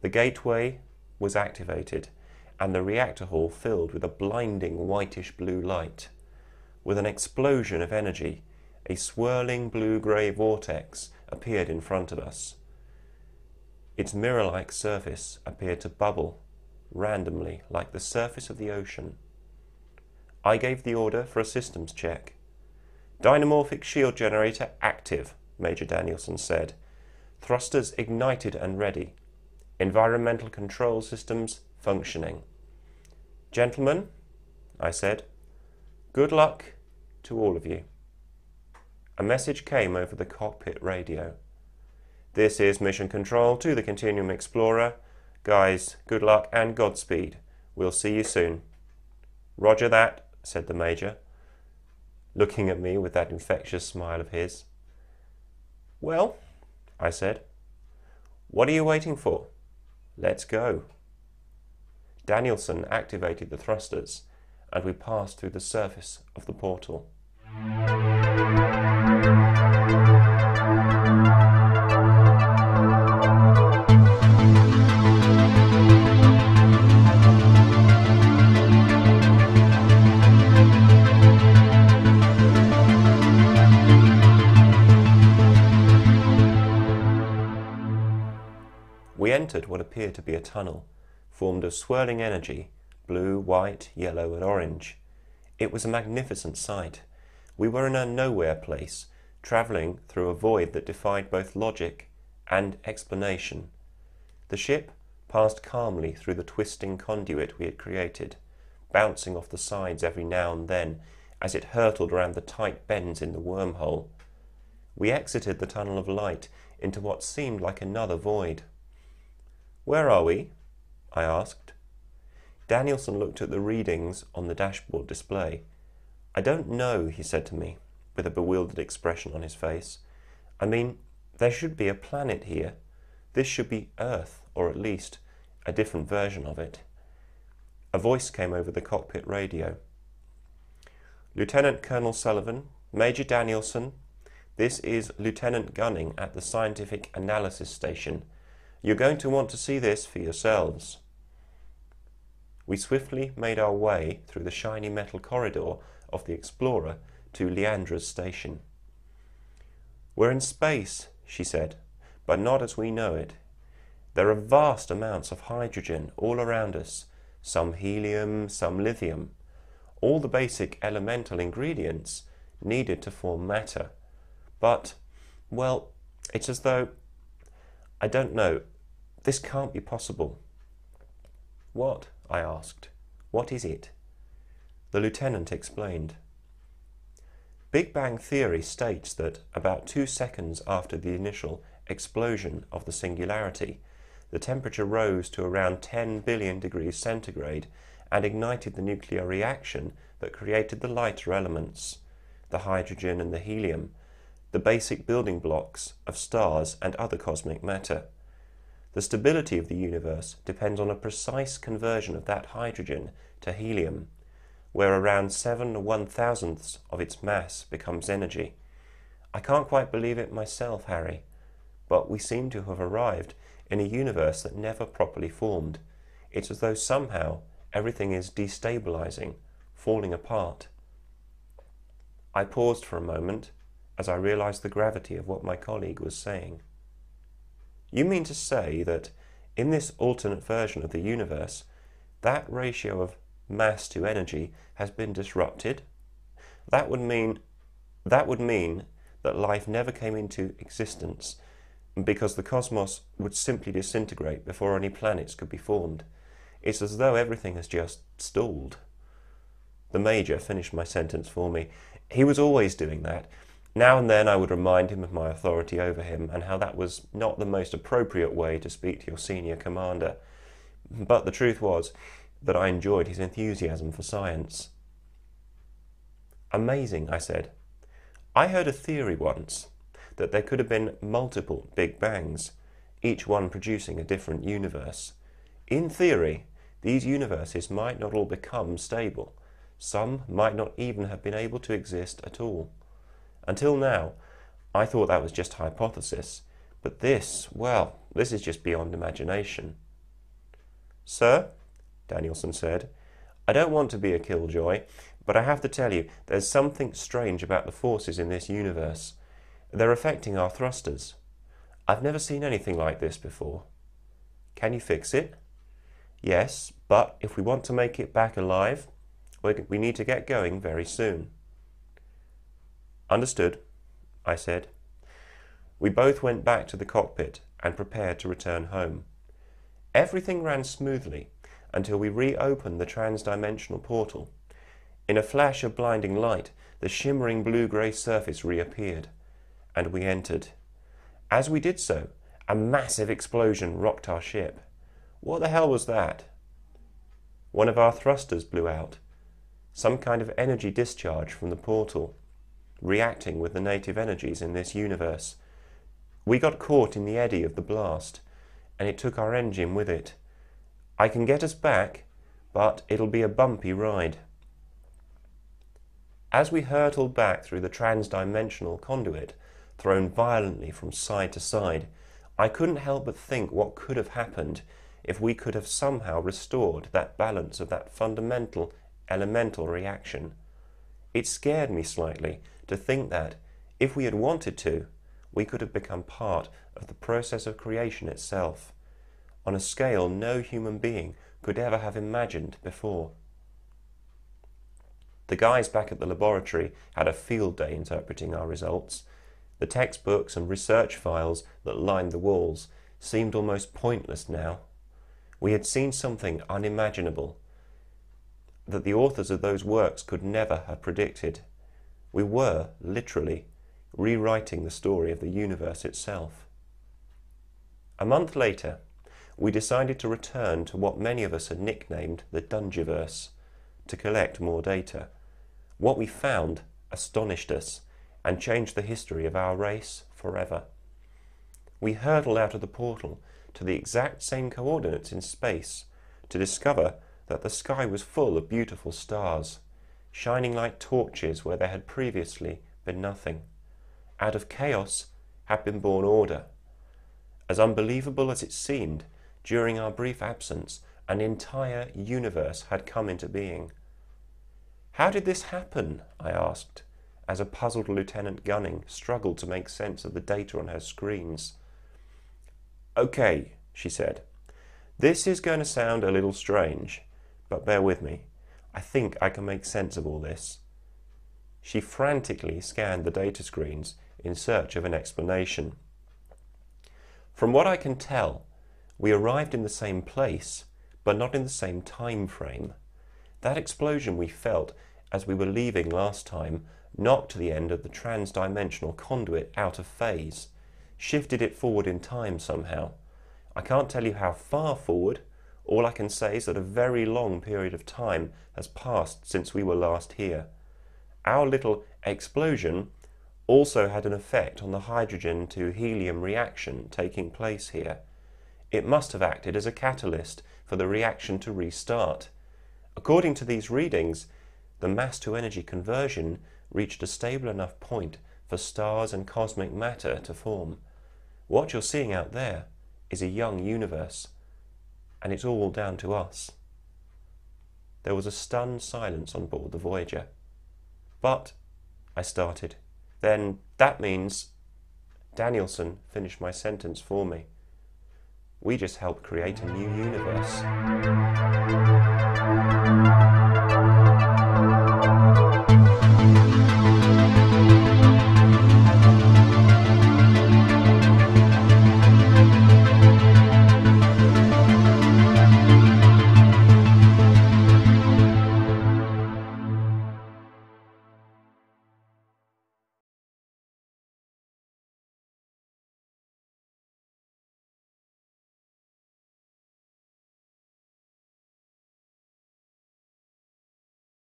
The gateway was activated, and the reactor hall filled with a blinding whitish-blue light. With an explosion of energy, a swirling blue-grey vortex appeared in front of us. Its mirror-like surface appeared to bubble randomly like the surface of the ocean. I gave the order for a systems check. "Dynamorphic shield generator active," Major Danielson said. "Thrusters ignited and ready. Environmental control systems functioning." "Gentlemen," I said, "good luck to all of you." A message came over the cockpit radio. "This is Mission Control to the Continuum Explorer. Guys, good luck and Godspeed. We'll see you soon." "Roger that," said the Major, looking at me with that infectious smile of his. "Well," I said, "what are you waiting for? Let's go." Danielson activated the thrusters, and we passed through the surface of the portal. We entered what appeared to be a tunnel, formed of swirling energy, blue, white, yellow, and orange. It was a magnificent sight. We were in a nowhere place, travelling through a void that defied both logic and explanation. The ship passed calmly through the twisting conduit we had created, bouncing off the sides every now and then as it hurtled around the tight bends in the wormhole. We exited the tunnel of light into what seemed like another void. "Where are we?" I asked. Danielson looked at the readings on the dashboard display. "I don't know," he said to me, with a bewildered expression on his face. "I mean, there should be a planet here. This should be Earth, or at least a different version of it." A voice came over the cockpit radio. "Lieutenant Colonel Sullivan, Major Danielson, this is Lieutenant Gunning at the Scientific Analysis Station. You're going to want to see this for yourselves." We swiftly made our way through the shiny metal corridor of the Explorer to Leandra's station. "We're in space," she said, "but not as we know it. There are vast amounts of hydrogen all around us, some helium, some lithium, all the basic elemental ingredients needed to form matter. But, well, it's as though, I don't know, this can't be possible." "What?" I asked. "What is it?" The lieutenant explained. Big Bang theory states that about 2 seconds after the initial explosion of the singularity, the temperature rose to around 10 billion degrees centigrade and ignited the nuclear reaction that created the lighter elements, the hydrogen and the helium, the basic building blocks of stars and other cosmic matter. The stability of the universe depends on a precise conversion of that hydrogen to helium, where around 7/1000ths of its mass becomes energy. I can't quite believe it myself, Harry, but we seem to have arrived in a universe that never properly formed. It's as though somehow everything is destabilizing, falling apart. I paused for a moment as I realized the gravity of what my colleague was saying. "You mean to say that in this alternate version of the universe, that ratio of mass to energy has been disrupted? That would mean that life never came into existence because the cosmos would simply disintegrate before any planets could be formed. It's as though everything has just stalled." The Major finished my sentence for me. He was always doing that. Now and then I would remind him of my authority over him and how that was not the most appropriate way to speak to your senior commander. But the truth was that I enjoyed his enthusiasm for science. "Amazing," I said. "I heard a theory once that there could have been multiple Big Bangs, each one producing a different universe. In theory, these universes might not all become stable. Some might not even have been able to exist at all. Until now, I thought that was just a hypothesis, but this is just beyond imagination." Sir, Danielson said, I don't want to be a killjoy, but I have to tell you, there's something strange about the forces in this universe. They're affecting our thrusters. I've never seen anything like this before. Can you fix it? Yes, but if we want to make it back alive, we need to get going very soon. Understood, I said. We both went back to the cockpit and prepared to return home. Everything ran smoothly until we reopened the trans-dimensional portal. In a flash of blinding light, the shimmering blue-grey surface reappeared, and we entered. As we did so, a massive explosion rocked our ship. What the hell was that? One of our thrusters blew out. Some kind of energy discharge from the portal, reacting with the native energies in this universe. We got caught in the eddy of the blast, and it took our engine with it. I can get us back, but it'll be a bumpy ride. As we hurtled back through the trans-dimensional conduit, thrown violently from side to side, I couldn't help but think what could have happened if we could have somehow restored that balance of that fundamental elemental reaction. It scared me slightly to think that, if we had wanted to, we could have become part of the process of creation itself, on a scale no human being could ever have imagined before. The guys back at the laboratory had a field day interpreting our results. The textbooks and research files that lined the walls seemed almost pointless now. We had seen something unimaginable that the authors of those works could never have predicted. We were, literally, rewriting the story of the universe itself. A month later, we decided to return to what many of us had nicknamed the Dungeness, to collect more data. What we found astonished us and changed the history of our race forever. We hurtled out of the portal to the exact same coordinates in space to discover that the sky was full of beautiful stars, shining like torches where there had previously been nothing. Out of chaos had been born order. As unbelievable as it seemed, during our brief absence, an entire universe had come into being. How did this happen? I asked, as a puzzled Lieutenant Gunning struggled to make sense of the data on her screens. Okay, she said. This is going to sound a little strange, but bear with me. I think I can make sense of all this. She frantically scanned the data screens in search of an explanation. From what I can tell, we arrived in the same place, but not in the same time frame. That explosion we felt as we were leaving last time knocked the end of the trans-dimensional conduit out of phase, shifted it forward in time somehow. I can't tell you how far forward. All I can say is that a very long period of time has passed since we were last here. Our little explosion also had an effect on the hydrogen to helium reaction taking place here. It must have acted as a catalyst for the reaction to restart. According to these readings, the mass-to-energy conversion reached a stable enough point for stars and cosmic matter to form. What you're seeing out there is a young universe, and it's all down to us. There was a stunned silence on board the Voyager. But, I started, then that means... Danielson finished my sentence for me. We just helped create a new universe.